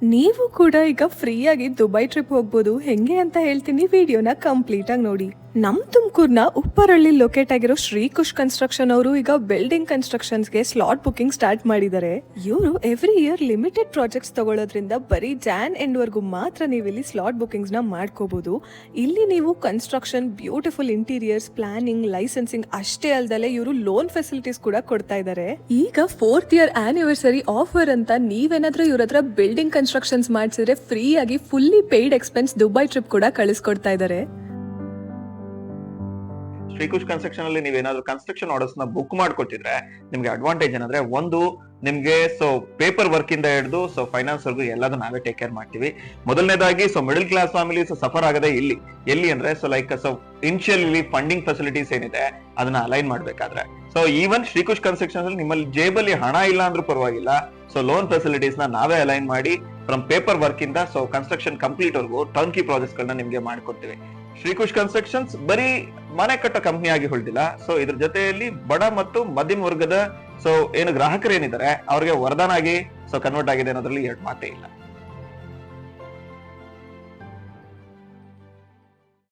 ನೀವು ಕೂಡ ಈಗ ಫ್ರೀಯಾಗಿ ದುಬೈ ಟ್ರಿಪ್ ಹೋಗ್ಬೋದು. ಹೆಂಗೆ ಅಂತ ಹೇಳ್ತೀನಿ, ವಿಡಿಯೋನ ಕಂಪ್ಲೀಟ್ ಆಗಿ ನೋಡಿ. ನಮ್ ತುಮಕೂರ್ನ ಉಪ್ಪರಳ್ಳಿ ಲೊಕೇಟ್ ಆಗಿರೋ ಶ್ರೀಕುಶ್ ಕನ್ಸ್ಟ್ರಕ್ಷನ್ ಅವರು ಈಗ ಬಿಲ್ಡಿಂಗ್ ಕನ್ಸ್ಟ್ರಕ್ಷನ್ಸ್ಗೆ ಸ್ಲಾಟ್ ಬುಕಿಂಗ್ ಸ್ಟಾರ್ಟ್ ಮಾಡಿದ್ದಾರೆ. ಇವರು ಎವ್ರಿ ಇಯರ್ ಲಿಮಿಟೆಡ್ ಪ್ರಾಜೆಕ್ಟ್ಸ್ ತಗೊಳ್ಳೋದ್ರಿಂದ ಬರೀ ಜಾನ್ ಎಂಡ್ ವರ್ಗೂ ಮಾತ್ರ ನೀವು ಇಲ್ಲಿ ಸ್ಲಾಟ್ ಬುಕಿಂಗ್ಸ್ ನ ಮಾಡ್ಕೋಬಹುದು. ಇಲ್ಲಿ ನೀವು construction, beautiful interiors, planning, licensing ಅಷ್ಟೇ ಅಲ್ದಲೆ ಇವರು ಲೋನ್ ಫೆಸಿಲಿಟೀಸ್ ಕೂಡ ಕೊಡ್ತಾ ಇದ್ದಾರೆ. ಈಗ 4th ಇಯರ್ ಆನಿವರ್ಸರಿ ಆಫರ್ ಅಂತ ನೀವೇನಾದ್ರೂ ಇವ್ರ ಹತ್ರ ಬಿಲ್ಡಿಂಗ್ ಕನ್ಸ್ಟ್ರಕ್ಷನ್ಸ್ ಮಾಡಿಸಿದ್ರೆ ಫ್ರೀ ಆಗಿ fully paid expense Dubai trip ಕೂಡ ಕಳಿಸ್ಕೊಡ್ತಾ ಇದ್ದಾರೆ. ಶ್ರೀಕುಶ್ ಕನ್ಸ್ಟ್ರಕ್ಷನ್ ಅಲ್ಲಿ ನೀವೇನಾದ್ರೂ ಕನ್ಸ್ಟ್ರಕ್ಷನ್ ಆರ್ಡರ್ಸ್ ನ ಬುಕ್ ಮಾಡ್ಕೊಟ್ಟಿದ್ರೆ ನಿಮ್ಗೆ ಅಡ್ವಾಂಟೇಜ್ ಏನಂದ್ರೆ, ಒಂದು ನಿಮ್ಗೆ ಪೇಪರ್ ವರ್ಕ್ ಇಂದ ಹಿಡಿದು ಫೈನಾನ್ಸ್ ವರ್ಗು ಎಲ್ಲದೂ ನಾವೇ ಟೇಕ್ ಕೇರ್ ಮಾಡ್ತೀವಿ. ಮೊದಲನೇದಾಗಿ ಮಿಡಲ್ ಕ್ಲಾಸ್ ಫ್ಯಾಮಿಲೀಸ್ ಸಫರ್ ಆಗದೆ ಎಲ್ಲಿ ಅಂದ್ರೆ ಇನಿಷಿಯಲಿ ಫಂಡಿಂಗ್ ಫೆಸಿಲಿಟೀಸ್ ಏನಿದೆ ಅದನ್ನ ಅಲೈನ್ ಮಾಡ್ಬೇಕಾದ್ರೆ ಈವನ್ ಶ್ರೀಕುಶ್ ಕನ್ಸ್ಟ್ರಕ್ಷನ್ ಅಲ್ಲಿ ನಿಮ್ಮಲ್ಲಿ ಜೇಬಲ್ಲಿ ಹಣ ಇಲ್ಲ ಅಂದ್ರೂ ಪರವಾಗಿಲ್ಲ, ಲೋನ್ ಫೆಸಿಲಿಟೀಸ್ ನ ನಾವೇ ಅಲೈನ್ ಮಾಡಿ ಫ್ರಮ್ ಪೇಪರ್ ವರ್ಕ್ ಇಂದ ಕನ್ಸ್ಟ್ರಕ್ಷನ್ ಕಂಪ್ಲೀಟ್ ವರ್ಗು ಟರ್ನ್ಕಿ ಪ್ರಾಜೆಕ್ಟ್ಸ್ ಗಳನ್ನ ನಿಮ್ಗೆ ಮಾಡ್ಕೊಡ್ತೀವಿ. ಶ್ರೀಕುಶ್ ಕನ್ಸ್ಟ್ರಕ್ಷನ್ಸ್ ಬರೀ ಮನೆ ಕಟ್ಟೋ ಕಂಪ್ನಿ ಆಗಿ ಹೊಳ್ದಿಲ್ಲ. ಇದ್ರ ಜೊತೆಯಲ್ಲಿ ಬಡ ಮತ್ತು ಮಧ್ಯಮ ವರ್ಗದ ಏನು ಗ್ರಾಹಕರು ಏನಿದ್ದಾರೆ ಅವ್ರಿಗೆ ವರದಾನ ಆಗಿ ಕನ್ವರ್ಟ್ ಆಗಿದೆ ಅನ್ನೋದ್ರಲ್ಲಿ ಎರಡು ಮಾತೇ ಇಲ್ಲ.